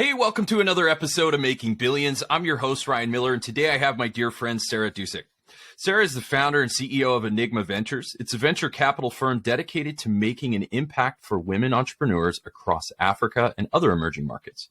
Hey, welcome to another episode of Making Billions. I'm your host, Ryan Miller, and today I have my dear friend, Sarah Dusek. Sarah is the founder and CEO of Enygma Ventures. It's a venture capital firm dedicated to making an impact for women entrepreneurs across Africa and other emerging markets.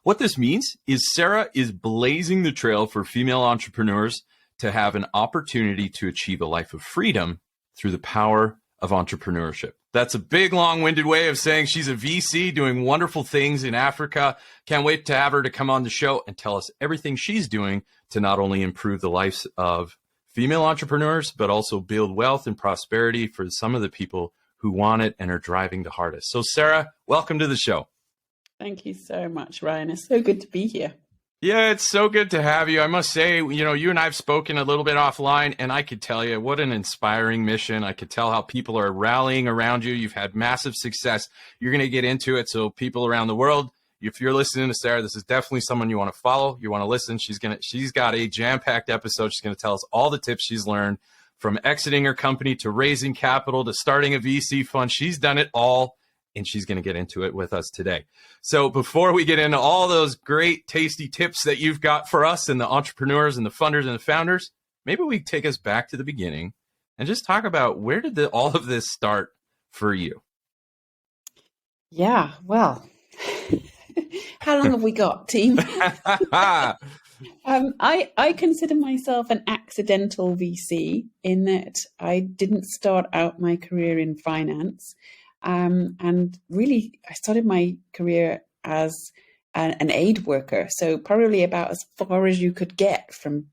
What this means is Sarah is blazing the trail for female entrepreneurs to have an opportunity to achieve a life of freedom through the power of entrepreneurship. That's a big, long-winded way of saying she's a VC doing wonderful things in Africa. Can't wait to have her to come on the show and tell us everything she's doing to not only improve the lives of female entrepreneurs, but also build wealth and prosperity for some of the people who want it and are driving the hardest. So Sarah, welcome to the show. Thank you so much, Ryan. It's so good to be here. Yeah, it's so good to have you. I must say, you and I have spoken a little bit offline, and I could tell you what an inspiring mission. I could tell how people are rallying around you. You've had massive success. You're going to get into it. So people around the world, if you're listening to Sarah, this is definitely someone you want to follow. You want to listen. She's got a jam-packed episode. She's going to tell us all the tips she's learned from exiting her company to raising capital to starting a VC fund. She's done it all, and she's going to get into it with us today. So before we get into all those great, tasty tips that you've got for us and the entrepreneurs and the funders and the founders, maybe we take us back to the beginning and just talk about where did all of this start for you? Yeah, well, how long have we got, team? I consider myself an accidental VC in that I didn't start out my career in finance. And really, I started my career as an aid worker, so probably about as far as you could get from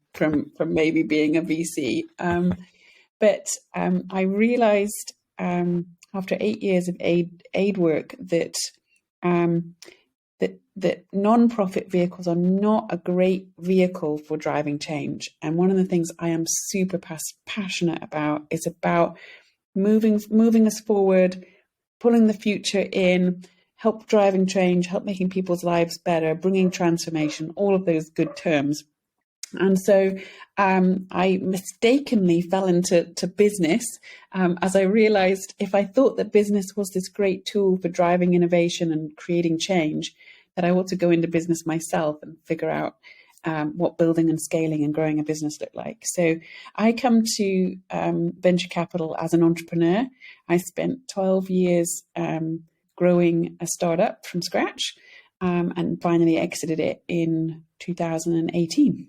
maybe being a VC. But I realized after 8 years of aid work that that nonprofit vehicles are not a great vehicle for driving change. And one of the things I am super passionate about is about moving us forward, pulling the future in, help driving change, help making people's lives better, bringing transformation, all of those good terms. And so I mistakenly fell into business as I realized if I thought that business was this great tool for driving innovation and creating change, that I ought to go into business myself and figure out what building and scaling and growing a business look like. So I come to venture capital as an entrepreneur. I spent 12 years growing a startup from scratch and finally exited it in 2018.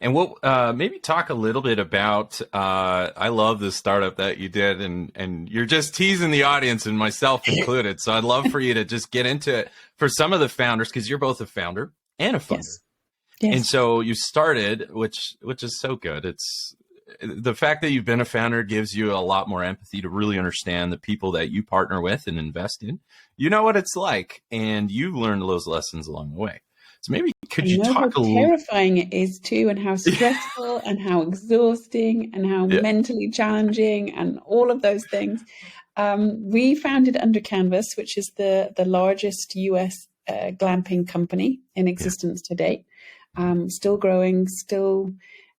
And what maybe talk a little bit about, I love this startup that you did, and you're just teasing the audience and myself included. So I'd love for you to just get into it for some of the founders, because you're both a founder and a funder. Yes. And so you started, which is so good. It's the fact that you've been a founder gives you a lot more empathy to really understand the people that you partner with and invest in. You know what it's like, and you've learned those lessons along the way. So maybe could you talk a little? How terrifying it is too, and how stressful and how exhausting and how mentally challenging and all of those things. We founded Under Canvas, which is the largest US glamping company in existence to date. Still growing, still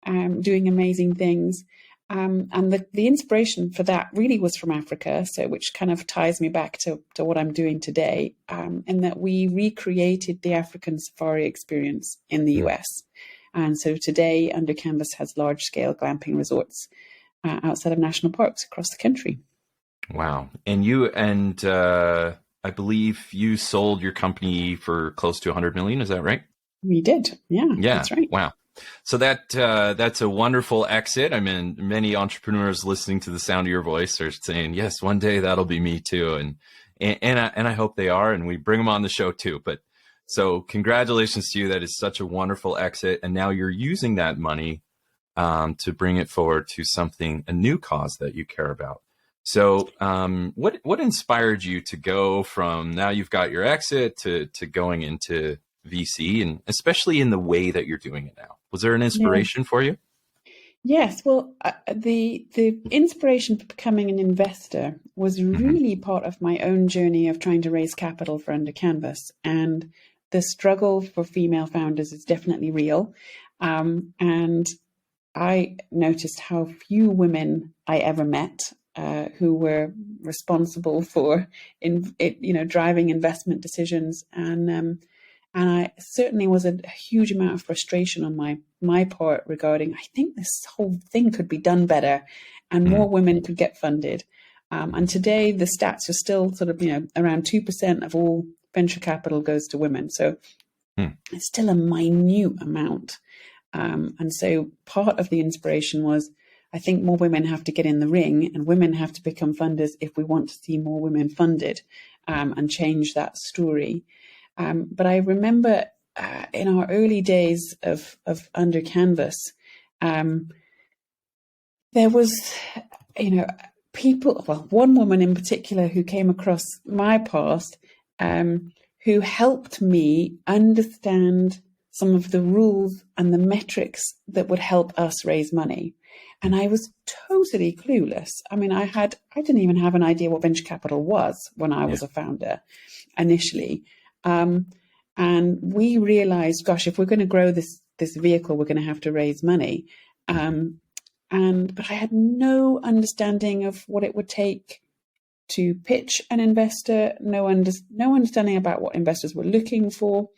doing amazing things. And the inspiration for that really was from Africa, so which kind of ties me back to what I'm doing today, in that we recreated the African safari experience in the US. And so today, Under Canvas has large-scale glamping resorts outside of national parks across the country. Wow. And I believe you sold your company for close to 100 million. Is that right? We did. Yeah, that's right. Wow. So that's a wonderful exit. I mean, many entrepreneurs listening to the sound of your voice are saying, yes, one day that'll be me too. And I hope they are, and we bring them on the show too. But so congratulations to you. That is such a wonderful exit. And now you're using that money to bring it forward to a new cause that you care about. So what inspired you to go from now you've got your exit to going into VC, and especially in the way that you're doing it now? Was there an inspiration for you? Yes. Well, the inspiration for becoming an investor was really part of my own journey of trying to raise capital for Under Canvas. And the struggle for female founders is definitely real. And I noticed how few women I ever met who were responsible for driving investment decisions, and I certainly was a huge amount of frustration on my part regarding, I think this whole thing could be done better and more women could get funded. And today the stats are still sort of, around 2% of all venture capital goes to women. So it's still a minute amount. And so part of the inspiration was, I think more women have to get in the ring and women have to become funders if we want to see more women funded and change that story. But I remember in our early days of Under Canvas, there was, people, well, one woman in particular who came across my past, who helped me understand some of the rules and the metrics that would help us raise money. And I was totally clueless. I mean, I didn't even have an idea what venture capital was when I was a founder initially. And we realized, gosh, if we're going to grow this vehicle, we're going to have to raise money. But I had no understanding of what it would take to pitch an investor, no understanding about what investors were looking for.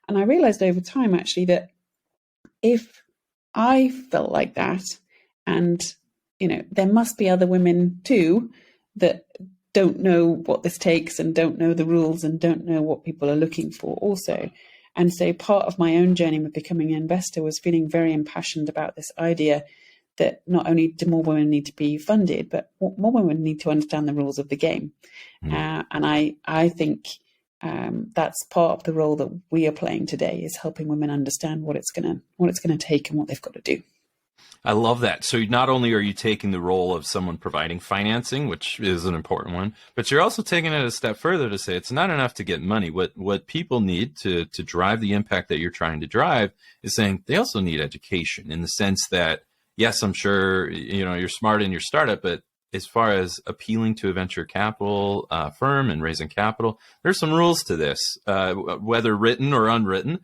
And I realized over time, actually, that if I felt like that, and, there must be other women too that don't know what this takes and don't know the rules and don't know what people are looking for also. And so part of my own journey with becoming an investor was feeling very impassioned about this idea that not only do more women need to be funded, but more women need to understand the rules of the game. And I think that's part of the role that we are playing today, is helping women understand what it's going to take and what they've got to do. I love that. So not only are you taking the role of someone providing financing, which is an important one, but you're also taking it a step further to say it's not enough to get money. What people need to drive the impact that you're trying to drive is saying they also need education, in the sense that, yes, I'm sure, you're smart in your startup, but as far as appealing to a venture capital firm and raising capital, there's some rules to this, whether written or unwritten.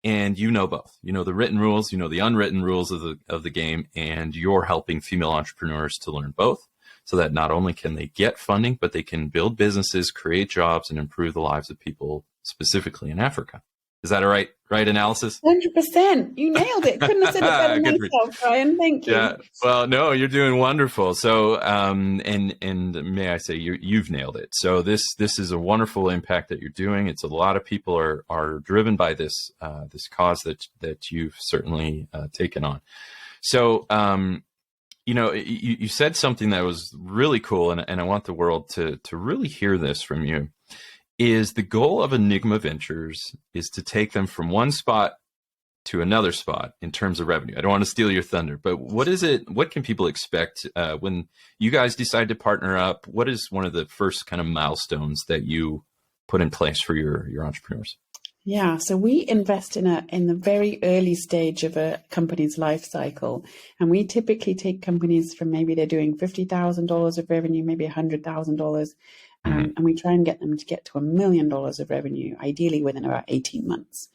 And both. The written rules, the unwritten rules of the game, and you're helping female entrepreneurs to learn both, so that not only can they get funding, but they can build businesses, create jobs, and improve the lives of people, specifically in Africa. Is that a right analysis? 100%. You nailed it. Couldn't have said it better myself, Brian. Thank you. Yeah. Well, no, you're doing wonderful. So, and may I say, you've nailed it. So this is a wonderful impact that you're doing. It's a lot of people are driven by this cause that you've certainly taken on. So, you said something that was really cool, and I want the world to really hear this from you. Is the goal of Enygma Ventures is to take them from one spot to another spot in terms of revenue. I don't want to steal your thunder, but what is it? What can people expect when you guys decide to partner up? What is one of the first kind of milestones that you put in place for your entrepreneurs? Yeah, so we invest in the very early stage of a company's life cycle, and we typically take companies from, maybe they're doing $50,000 of revenue, maybe $100,000. And we try and get them to get to $1 million of revenue, ideally within about 18 months.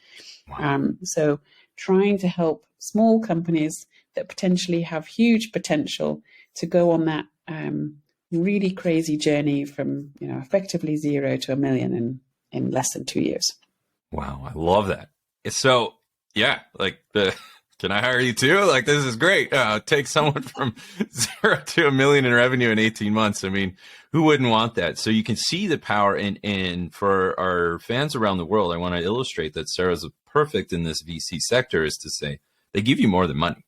Wow. So trying to help small companies that potentially have huge potential to go on that really crazy journey from, effectively 0 to $1 million in less than 2 years. Wow, I love that. So, yeah, can I hire you too? This is great. Take someone from 0 to $1 million in revenue in 18 months. I mean, who wouldn't want that? So you can see the power. And for our fans around the world, I want to illustrate that Sarah's perfect in this VC sector, is to say they give you more than money.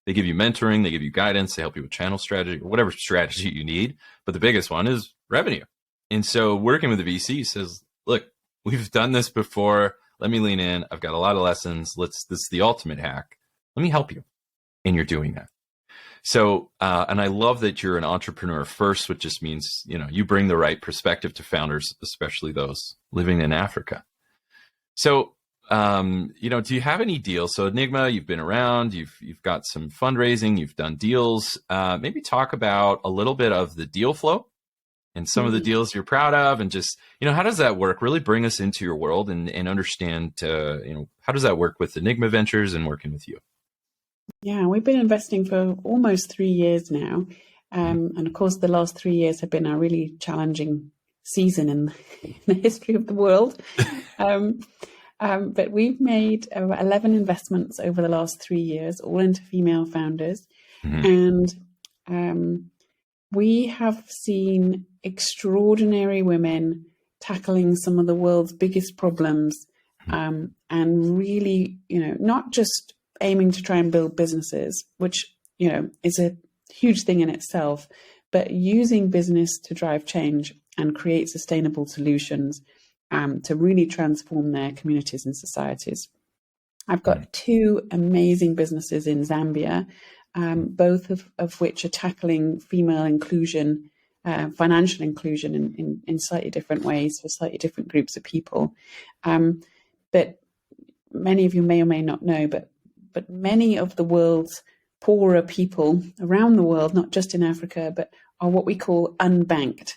They give you mentoring, they give you guidance, they help you with channel strategy or whatever strategy you need. But the biggest one is revenue. And so working with the VC says, look, we've done this before. Let me lean in. I've got a lot of lessons. This is the ultimate hack. Let me help you. And you're doing that. So, and I love that you're an entrepreneur first, which just means, you bring the right perspective to founders, especially those living in Africa. So, do you have any deals? So Enygma, you've been around, you've got some fundraising, you've done deals. Maybe talk about a little bit of the deal flow and some of the deals you're proud of, and just, how does that work? Really bring us into your world and understand, how does that work with Enygma Ventures and working with you? Yeah, we've been investing for almost 3 years now. And of course, the last 3 years have been a really challenging season in the history of the world. But we've made 11 investments over the last 3 years, all into female founders. And we have seen extraordinary women tackling some of the world's biggest problems, and really, not just aiming to try and build businesses, which, is a huge thing in itself, but using business to drive change and create sustainable solutions to really transform their communities and societies. I've got 2 amazing businesses in Zambia, both of which are tackling female inclusion, financial inclusion in slightly different ways for slightly different groups of people. But many of you may or may not know, but many of the world's poorer people around the world, not just in Africa, but are what we call unbanked,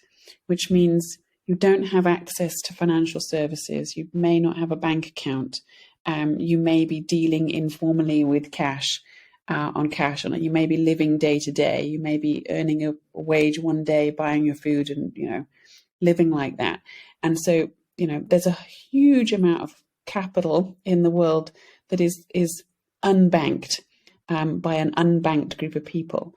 which means you don't have access to financial services. You may not have a bank account. You may be dealing informally with cash, on cash. You may be living day to day. You may be earning a wage one day, buying your food and, living like that. And so, there's a huge amount of capital in the world that is unbanked by an unbanked group of people,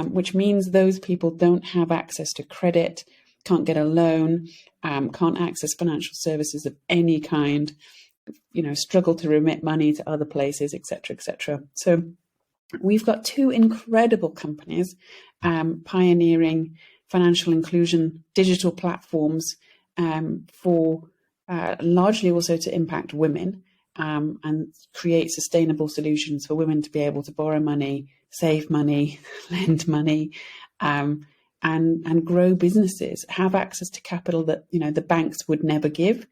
which means those people don't have access to credit, can't get a loan, can't access financial services of any kind, struggle to remit money to other places, et cetera, et cetera. So we've got 2 incredible companies pioneering financial inclusion digital platforms for largely also to impact women and create sustainable solutions for women to be able to borrow money, save money, lend money, and grow businesses, have access to capital that the banks would never give,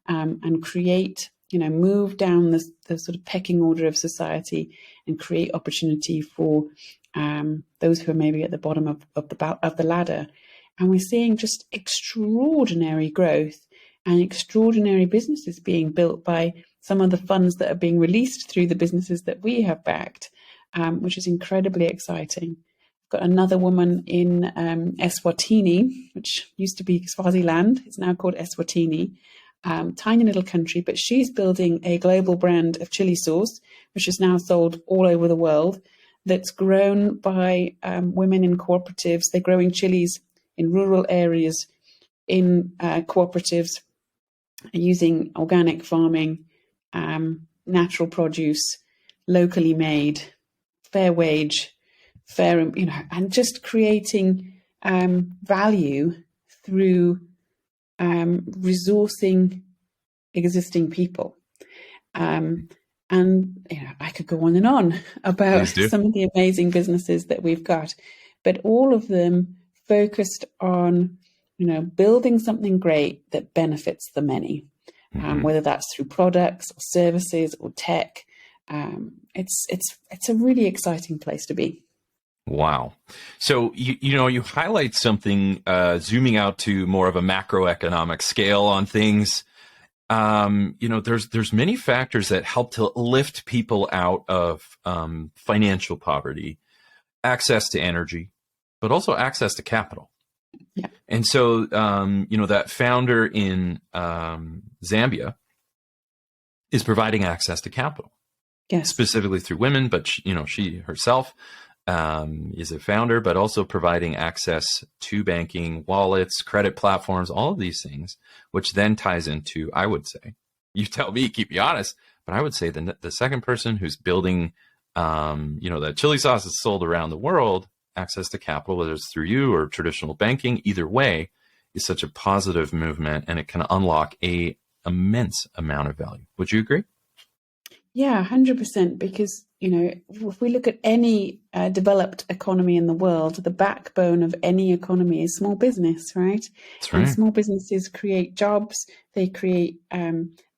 and create, move down the sort of pecking order of society and create opportunity for those who are maybe at the bottom of the ladder. And we're seeing just extraordinary growth and extraordinary businesses being built by some of the funds that are being released through the businesses that we have backed, which is incredibly exciting. Got another woman in Eswatini, which used to be Swaziland. It's now called Eswatini. Tiny little country, but she's building a global brand of chili sauce, which is now sold all over the world, that's grown by women in cooperatives. They're growing chilies in rural areas in cooperatives using organic farming, natural produce, locally made, fair wage, and just creating value through resourcing existing people. And I could go on and on about some of the amazing businesses that we've got, but all of them focused on, building something great that benefits the many, whether that's through products or services or tech. It's a really exciting place to be. Wow. So, you highlight something, zooming out to more of a macroeconomic scale on things. There's many factors that help to lift people out of financial poverty, access to energy, but also access to capital. Yeah. And so, that founder in Zambia is providing access to capital. Yes. Specifically through women, but she herself is a founder, but also providing access to banking, wallets, credit platforms, all of these things, which then ties into, I would say, you tell me, keep me honest, but I would say the second person who's building, that chili sauce is sold around the world, access to capital, whether it's through you or traditional banking, either way, is such a positive movement, and it can unlock a immense amount of value. Would you agree? Yeah, 100%. Because, if we look at any developed economy in the world, the backbone of any economy is small business, right? That's right. And small businesses create jobs, they create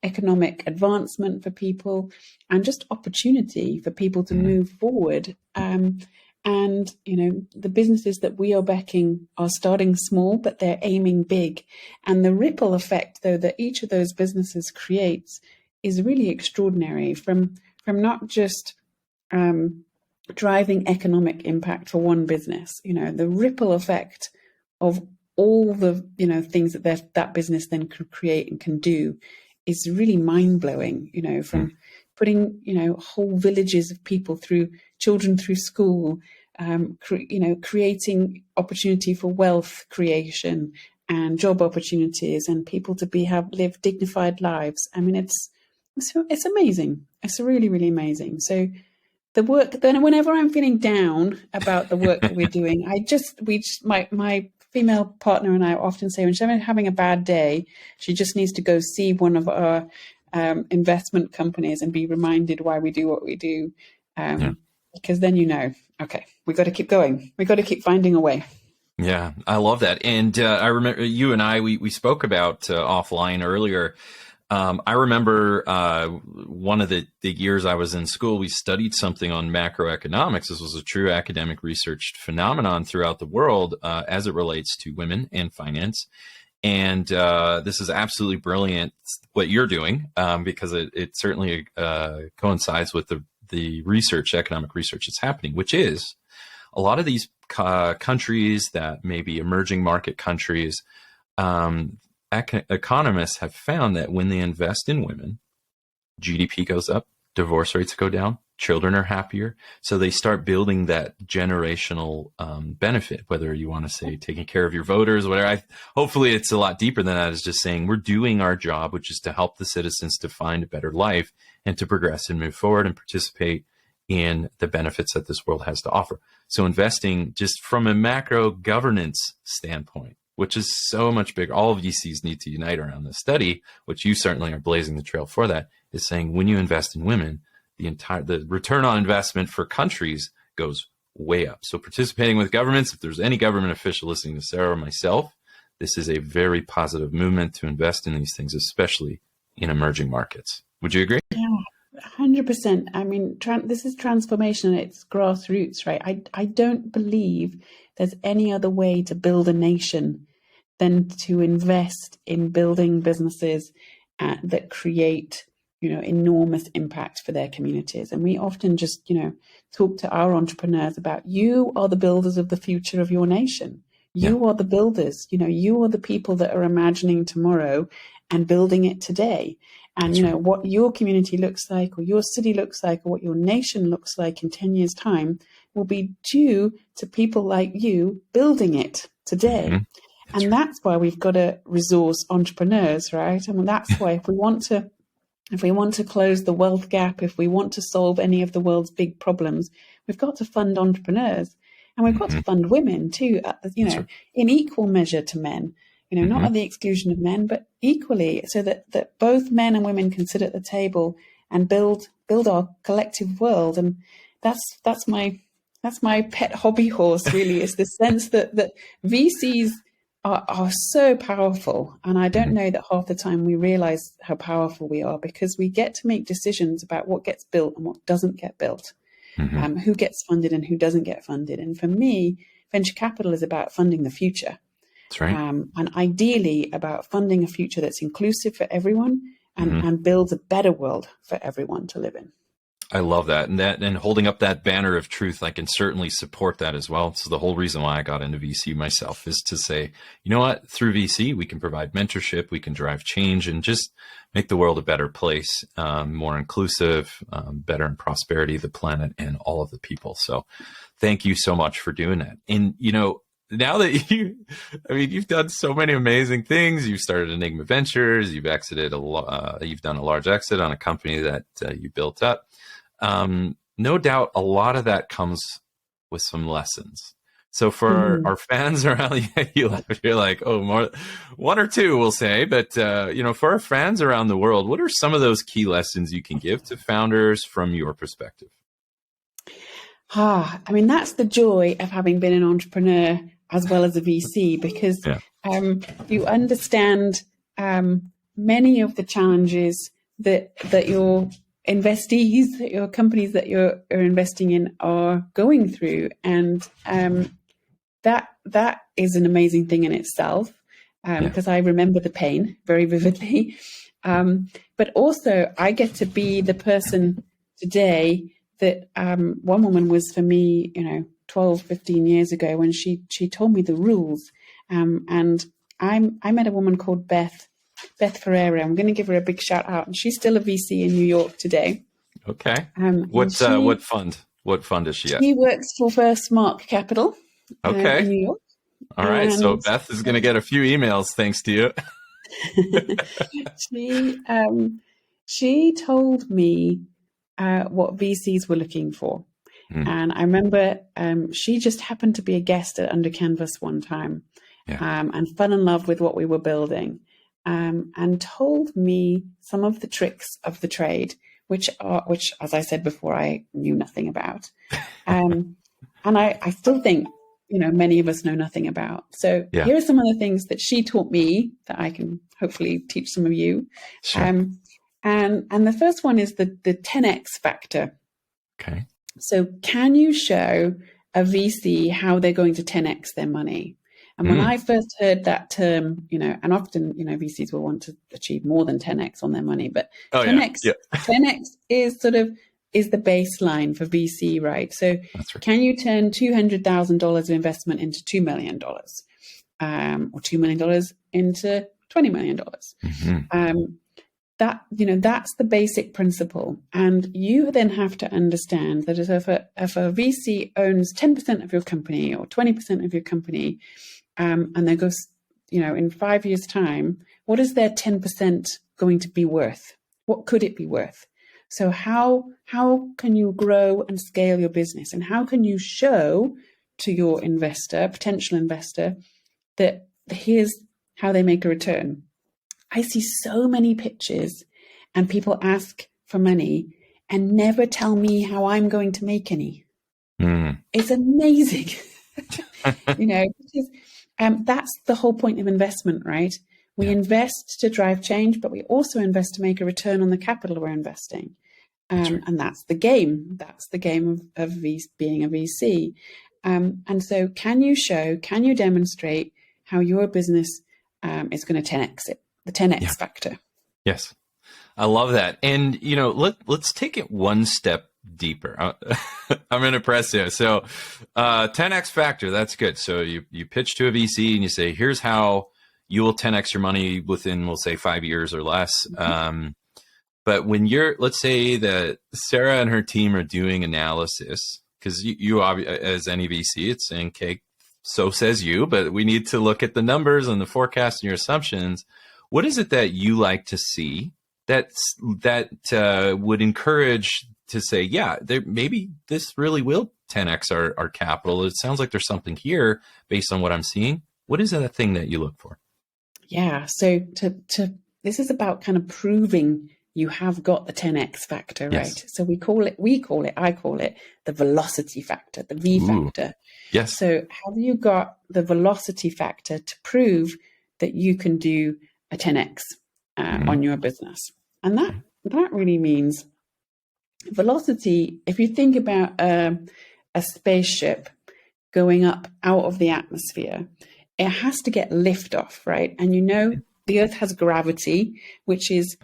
economic advancement for people, and just opportunity for people to move forward. And, the businesses that we are backing are starting small, but they're aiming big. And the ripple effect, though, that each of those businesses creates is really extraordinary, from not just driving economic impact for one business, the ripple effect of all the, things that that business then can create and can do is really mind blowing, from putting, whole villages of people children through school, creating opportunity for wealth creation and job opportunities and people to live dignified lives. I mean, it's amazing. It's really, really amazing. So the work, then whenever I'm feeling down about the work that we're doing, my female partner and I often say when she's having a bad day, she just needs to go see one of our investment companies and be reminded why we do what we do. Because then okay, we got to keep going. We got to keep finding a way. Yeah, I love that. And I remember you and I, we spoke about offline earlier. I remember one of the years I was in school, we studied something on macroeconomics. This was a true academic research phenomenon throughout the world as it relates to women and finance. And this is absolutely brilliant what you're doing because it certainly coincides with the research, economic research that's happening, which is a lot of these countries that may be emerging market countries, economists have found that when they invest in women, GDP goes up, divorce rates go down, children are happier. So they start building that generational benefit, whether you want to say taking care of your voters, whatever. Hopefully it's a lot deeper than that. It's just saying we're doing our job, which is to help the citizens to find a better life and to progress and move forward and participate in the benefits that this world has to offer. So investing just from a macro governance standpoint, which is so much bigger. All of VCs need to unite around this study, which you certainly are blazing the trail for that, is saying when you invest in women, the return on investment for countries goes way up. So participating with governments, if there's any government official listening to Sarah or myself, this is a very positive movement to invest in these things, especially in emerging markets. Would you agree? Yeah. 100%. I mean, this is transformation at its grassroots, right? I don't believe there's any other way to build a nation than to invest in building businesses that create, enormous impact for their communities. And we often just, talk to our entrepreneurs about, you are the builders of the future of your nation. You are the builders, you are the people that are imagining tomorrow and building it today. And, what your community looks like or your city looks like or what your nation looks like in 10 years' time will be due to people like you building it today. Mm-hmm. That's why we've got to resource entrepreneurs, right? I mean, that's why if we want to close the wealth gap, if we want to solve any of the world's big problems, we've got to fund entrepreneurs. And we've got to fund women too, in equal measure to men. Not at the exclusion of men, but equally, so that both men and women can sit at the table and build our collective world. And that's my pet hobby horse, really, is the sense that VCs are so powerful. And I don't know that half the time we realize how powerful we are, because we get to make decisions about what gets built and what doesn't get built, who gets funded and who doesn't get funded. And for me, venture capital is about funding the future. That's right. And ideally about funding a future that's inclusive for everyone and builds a better world for everyone to live in. I love that. And holding up that banner of truth, I can certainly support that as well. So the whole reason why I got into VC myself is to say, you know what, through VC, we can provide mentorship, we can drive change and just make the world a better place, more inclusive, better in prosperity, the planet and all of the people. So thank you so much for doing that. And, now that you've done so many amazing things. You've started Enygma Ventures. You've exited you've done a large exit on a company that you built up. No doubt, a lot of that comes with some lessons. So for our fans around, you're like, oh, more one or two, we'll say. But for our fans around the world, what are some of those key lessons you can give to founders from your perspective? I mean, that's the joy of having been an entrepreneur as well as a VC, because you understand many of the challenges that your investees, that your companies that you're investing in are going through, and that is an amazing thing in itself, because I remember the pain very vividly. But also, I get to be the person today that one woman was for me, 12, 15 years ago when she told me the rules. And I met a woman called Beth Ferreira. I'm going to give her a big shout out. And she's still a VC in New York today. Okay. What fund? What fund is she at? She works for First Mark Capital okay. in New York. All right. So Beth is going to get a few emails thanks to you. She told me what VCs were looking for. And I remember she just happened to be a guest at Under Canvas one time and fell in love with what we were building and told me some of the tricks of the trade, which, as I said before, I knew nothing about. And I still think, many of us know nothing about. So here are some of the things that she taught me that I can hopefully teach some of you. Sure. And the first one is the 10x factor. Okay. So can you show a VC how they're going to 10x their money? And when I first heard that term, and often, VCs will want to achieve more than 10x on their money, but 10x is is the baseline for VC, right? So can you turn $200,000 of investment into $2 million or $2 million into $20 million? That's the basic principle. And you then have to understand that if a VC owns 10% of your company or 20% of your company, and they go, in 5 years' time, what is their 10% going to be worth? What could it be worth? So how can you grow and scale your business? And how can you show to your potential investor, that here's how they make a return? I see so many pitches and people ask for money and never tell me how I'm going to make any. It's amazing. Because that's the whole point of investment, right? We invest to drive change, but we also invest to make a return on the capital we're investing. And that's the game. That's the game of being a VC. And so can you demonstrate how your business is going to 10x it? The 10x factor. Yes. I love that. And, let's take it one step deeper. I'm going to press here. So 10x factor, that's good. So you pitch to a VC and you say, here's how you will 10x your money within, we'll say 5 years or less. But when let's say that Sarah and her team are doing analysis, because you as any VC, it's saying, okay, so says you, but we need to look at the numbers and the forecast and your assumptions. What is it that you like to see that would encourage to say, maybe this really will 10x our capital? It sounds like there's something here based on what I'm seeing. What is that thing that you look for? Yeah. So this is about kind of proving you have got the 10x factor, right? Yes. So I call it the velocity factor, the V factor. Yes. So have you got the velocity factor to prove that you can do a 10x on your business? And that really means velocity. If you think about a spaceship going up out of the atmosphere, it has to get lift off, right? And the Earth has gravity, which is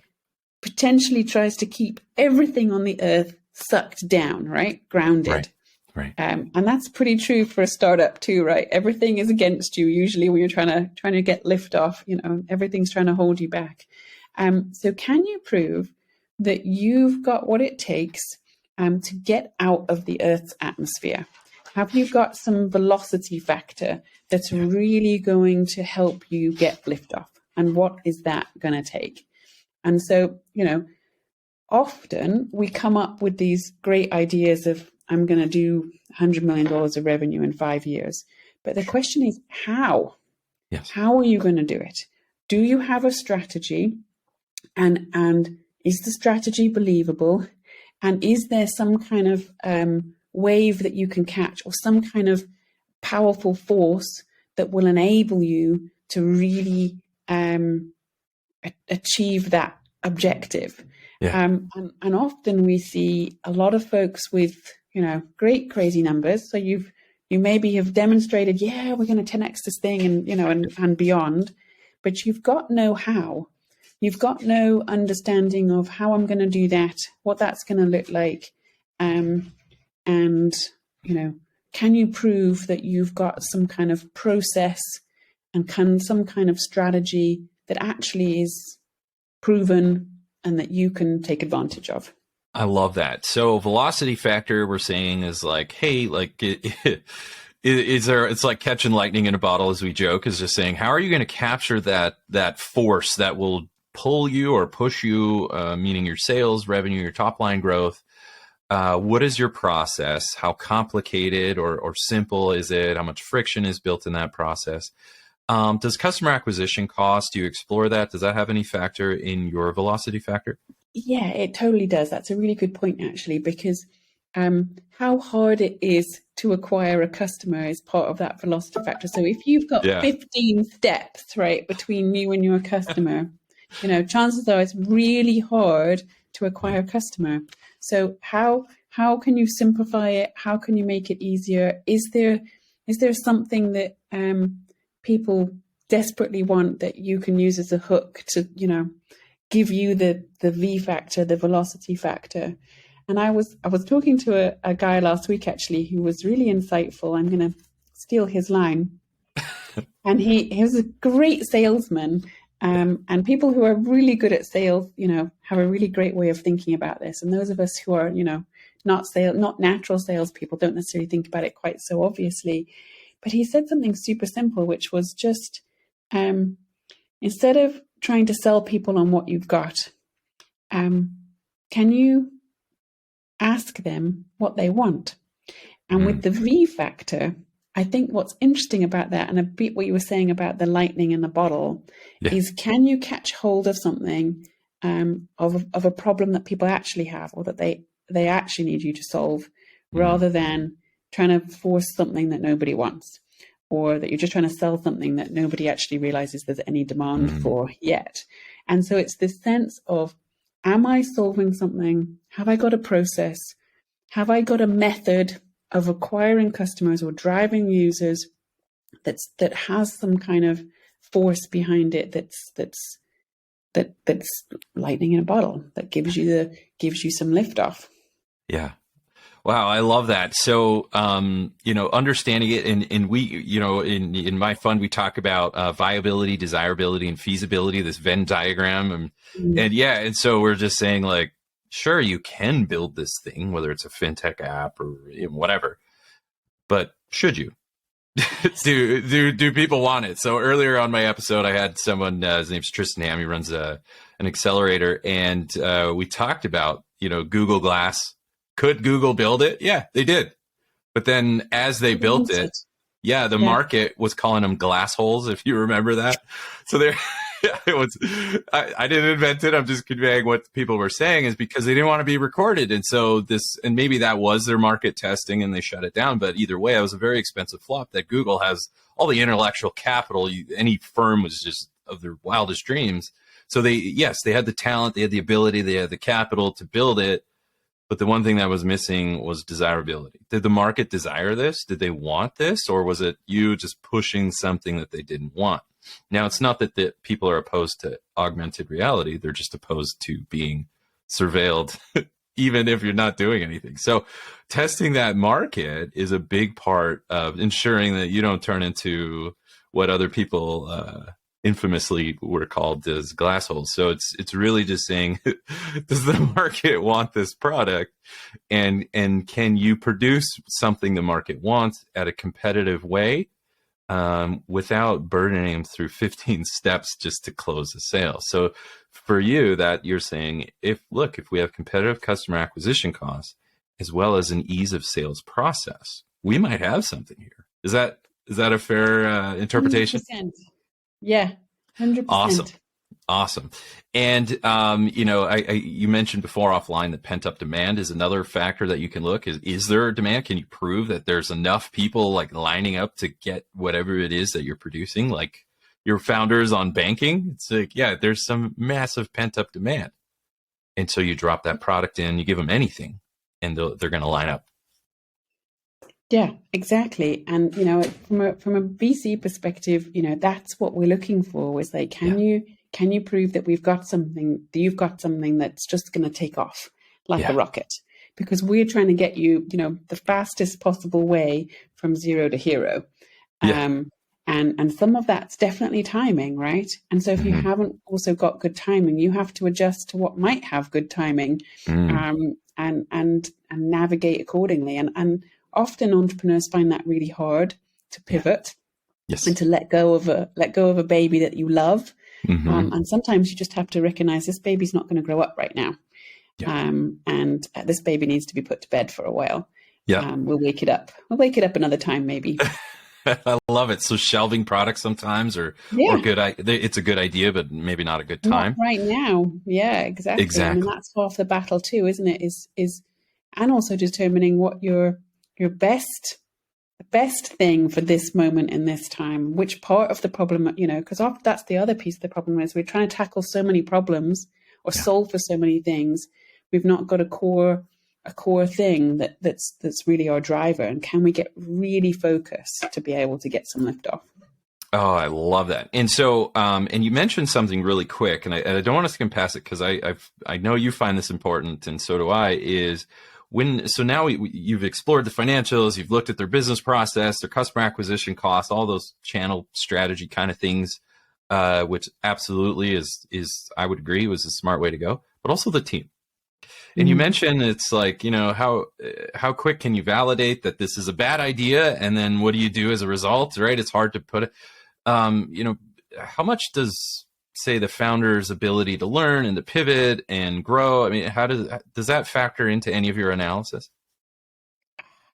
potentially tries to keep everything on the Earth sucked down, right? Grounded. Right. And that's pretty true for a startup too, right? Everything is against you. Usually when you're trying to get lift off, everything's trying to hold you back. So can you prove that you've got what it takes to get out of the Earth's atmosphere? Have you got some velocity factor that's really going to help you get lift off? And what is that going to take? And so, often we come up with these great ideas of, I'm going to do $100 million of revenue in 5 years. But the question is, how? Yes. How are you going to do it? Do you have a strategy? And is the strategy believable? And is there some kind of wave that you can catch, or some kind of powerful force that will enable you to really achieve that objective? And often we see a lot of folks with great crazy numbers. So you maybe have demonstrated, we're going to 10x this thing and beyond, but you've got no how. You've got no understanding of how I'm going to do that, what that's going to look like, And, can you prove that you've got some kind of process and some kind of strategy that actually is proven and that you can take advantage of? I love that. So velocity factor we're saying is like, hey, like is there, it's like catching lightning in a bottle, as we joke, is just saying, how are you going to capture that force that will pull you or push you, meaning your sales, revenue, your top line growth? What is your process? How complicated or simple is it? How much friction is built in that process? Does customer acquisition cost? Do you explore that? Does that have any factor in your velocity factor? Yeah, it totally does. That's a really good point, actually, because how hard it is to acquire a customer is part of that velocity factor. So if you've got 15 steps, right, between you and your customer, chances are it's really hard to acquire a customer. So how can you simplify it? How can you make it easier? Is there something that people desperately want that you can use as a hook to, give you the V factor, the velocity factor? And I was talking to a guy last week, actually, who was really insightful. I'm going to steal his line. And he was a great salesman. And people who are really good at sales, have a really great way of thinking about this. And those of us who are, not natural salespeople don't necessarily think about it quite so obviously. But he said something super simple, which was just, instead of trying to sell people on what you've got, can you ask them what they want? And with the V factor, I think what's interesting about that, and a bit what you were saying about the lightning in the bottle, is can you catch hold of something, of a problem that people actually have, or that they actually need you to solve, rather than trying to force something that nobody wants, or that you're just trying to sell something that nobody actually realizes there's any demand for yet. And so it's this sense of, am I solving something? Have I got a process? Have I got a method of acquiring customers or driving users that has some kind of force behind it, that's lightning in a bottle, that gives you some liftoff? Yeah. Wow, I love that. So, understanding it, and we, in my fund, we talk about viability, desirability, and feasibility, this Venn diagram. And so we're just saying, like, sure, you can build this thing, whether it's a fintech app or whatever, but should you? do people want it? So earlier on my episode, I had someone, his name's Tristan Ham, he runs an accelerator, and we talked about, Google Glass. Could Google build it? Yeah, they did. But then as they built it, the market was calling them glass holes, if you remember that. So there, it was, I didn't invent it. I'm just conveying what people were saying, is because they didn't want to be recorded. And so and maybe that was their market testing and they shut it down. But either way, it was a very expensive flop that Google has all the intellectual capital. Any firm was just of their wildest dreams. So they had the talent, they had the ability, they had the capital to build it. But the one thing that was missing was desirability. Did the market desire this? Did they want this? Or was it you just pushing something that they didn't want? Now, it's not that the people are opposed to augmented reality. They're just opposed to being surveilled, even if you're not doing anything. So testing that market is a big part of ensuring that you don't turn into what other people infamously were called as glass holes. So it's really just saying, does the market want this product, and can you produce something the market wants at a competitive way, without burdening them through 15 steps just to close the sale? So for you, that you're saying, if we have competitive customer acquisition costs as well as an ease of sales process, we might have something here. Is that a fair interpretation? 100%. Yeah, 100%. Awesome. And, you mentioned before offline that pent-up demand is another factor that you can look. Is there a demand? Can you prove that there's enough people like lining up to get whatever it is that you're producing? Like your founders on banking, it's like, there's some massive pent-up demand. And so you drop that product in, you give them anything, and they're going to line up. Yeah, exactly. And, from a VC perspective, that's what we're looking for, is like, can you prove that you've got something that's just going to take off like a rocket? because we're trying to get you, the fastest possible way from zero to hero. Yeah. And some of that's definitely timing, right? And so if you haven't also got good timing, you have to adjust to what might have good timing, and navigate accordingly. And often entrepreneurs find that really hard to pivot. Yes. And to let go of a baby that you love. And sometimes you just have to recognize this baby's not going to grow up right now. Yeah. And this baby needs to be put to bed for a while. Yeah. We'll wake it up. We'll wake it up another time, maybe. I love it. So shelving products sometimes or good. It's a good idea, but maybe not a good time. Not right now. Yeah, exactly. I mean, that's half the battle too, isn't it? And also determining what your best thing for this moment in this time, which part of the problem, because that's the other piece of the problem is we're trying to tackle so many problems or solve for so many things. We've not got a core thing that's really our driver. And can we get really focused to be able to get some lift off? Oh, I love that. And so, and you mentioned something really quick, and I don't want us to skip past it because I know you find this important, and so do I, is now you've explored the financials, you've looked at their business process, their customer acquisition costs, all those channel strategy kind of things, which absolutely is I would agree was a smart way to go, but also the team. And you mentioned it's like, how quick can you validate that this is a bad idea? And then what do you do as a result, right? It's hard to put it, how much does, say, the founder's ability to learn and to pivot and grow, I mean, how does that factor into any of your analysis?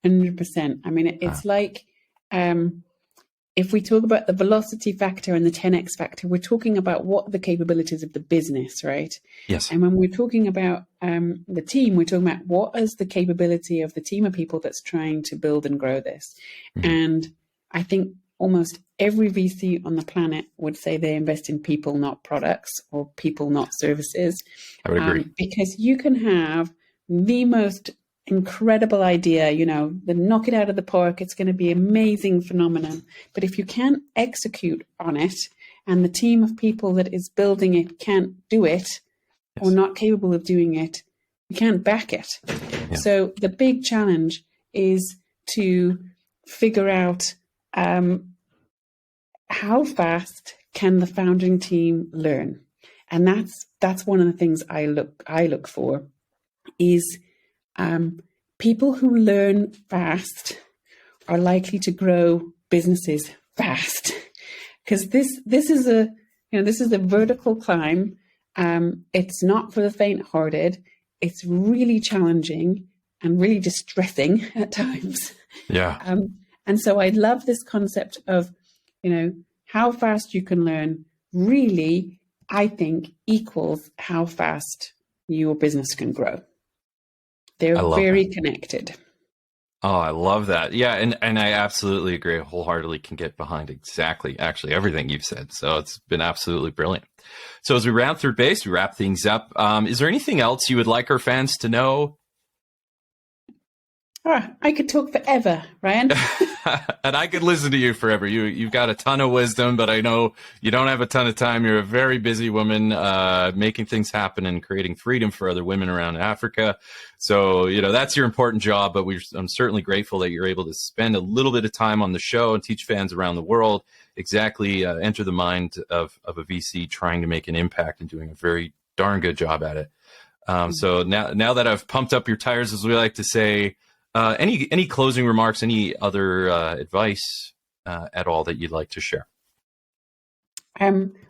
100%. I mean, it's like, if we talk about the velocity factor and the 10x factor, we're talking about what are the capabilities of the business, right? Yes. And when we're talking about the team, we're talking about what is the capability of the team of people that's trying to build and grow this. And I think almost every VC on the planet would say they invest in people, not products, or people, not services. I would agree. Because you can have the most incredible idea, the knock it out of the park, it's going to be amazing phenomenon. But if you can't execute on it and the team of people that is building it can't do it or not capable of doing it, you can't back it. Yeah. So the big challenge is to figure out how fast can the founding team learn? And that's one of the things I look for is people who learn fast are likely to grow businesses fast, because this is a vertical climb. It's not for the faint-hearted. It's really challenging and really distressing at times. Yeah. And so I love this concept of, how fast you can learn really, I think, equals how fast your business can grow. They're very connected. Oh, I love that. Yeah, and I absolutely agree. Wholeheartedly can get behind actually everything you've said. So it's been absolutely brilliant. So as we round third base, we wrap things up. Is there anything else you would like our fans to know? I could talk forever, Ryan. And I could listen to you forever. You've got a ton of wisdom, but I know you don't have a ton of time. You're a very busy woman, making things happen and creating freedom for other women around Africa. So, that's your important job, but I'm certainly grateful that you're able to spend a little bit of time on the show and teach fans around the world exactly enter the mind of a VC trying to make an impact and doing a very darn good job at it. So now that I've pumped up your tires, as we like to say, any closing remarks, any other advice at all that you'd like to share?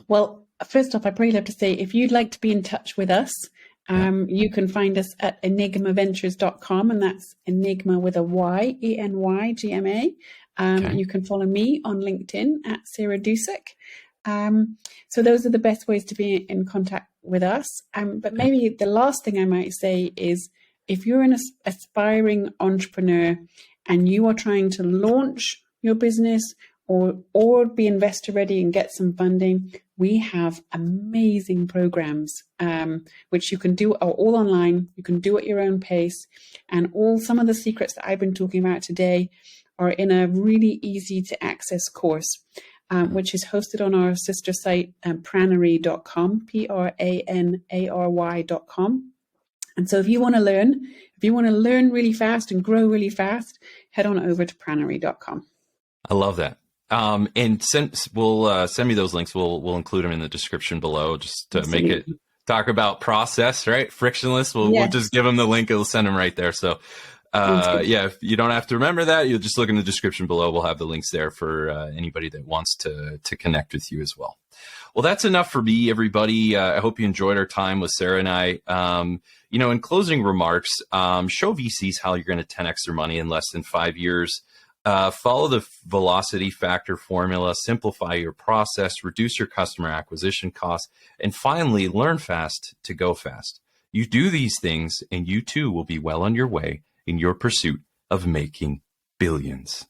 Well, first off, I'd probably love to say, if you'd like to be in touch with us, you can find us at enygmaventures.com, and that's Enygma with a Y, ENYGMA. You can follow me on LinkedIn at Sarah Dusek. So those are the best ways to be in contact with us. But maybe the last thing I might say is, if you're an aspiring entrepreneur and you are trying to launch your business or be investor ready and get some funding, we have amazing programs, which you can do all online. You can do at your own pace. And some of the secrets that I've been talking about today are in a really easy to access course, which is hosted on our sister site, pranary.com, PRANARY.com. And so if you want to learn really fast and grow really fast, head on over to Pranary.com. I love that. And we'll send me those links. We'll include them in the description below, just to make it talk about process, right? Frictionless. We'll just give them the link. It'll send them right there. So if you don't have to remember that, you'll just look in the description below. We'll have the links there for anybody that wants to connect with you as well. Well, that's enough for me, everybody. I hope you enjoyed our time with Sarah and I. In closing remarks, show VCs how you're going to 10x their money in less than 5 years. Follow the velocity factor formula, simplify your process, reduce your customer acquisition costs, and finally, learn fast to go fast. You do these things, and you too will be well on your way in your pursuit of making billions.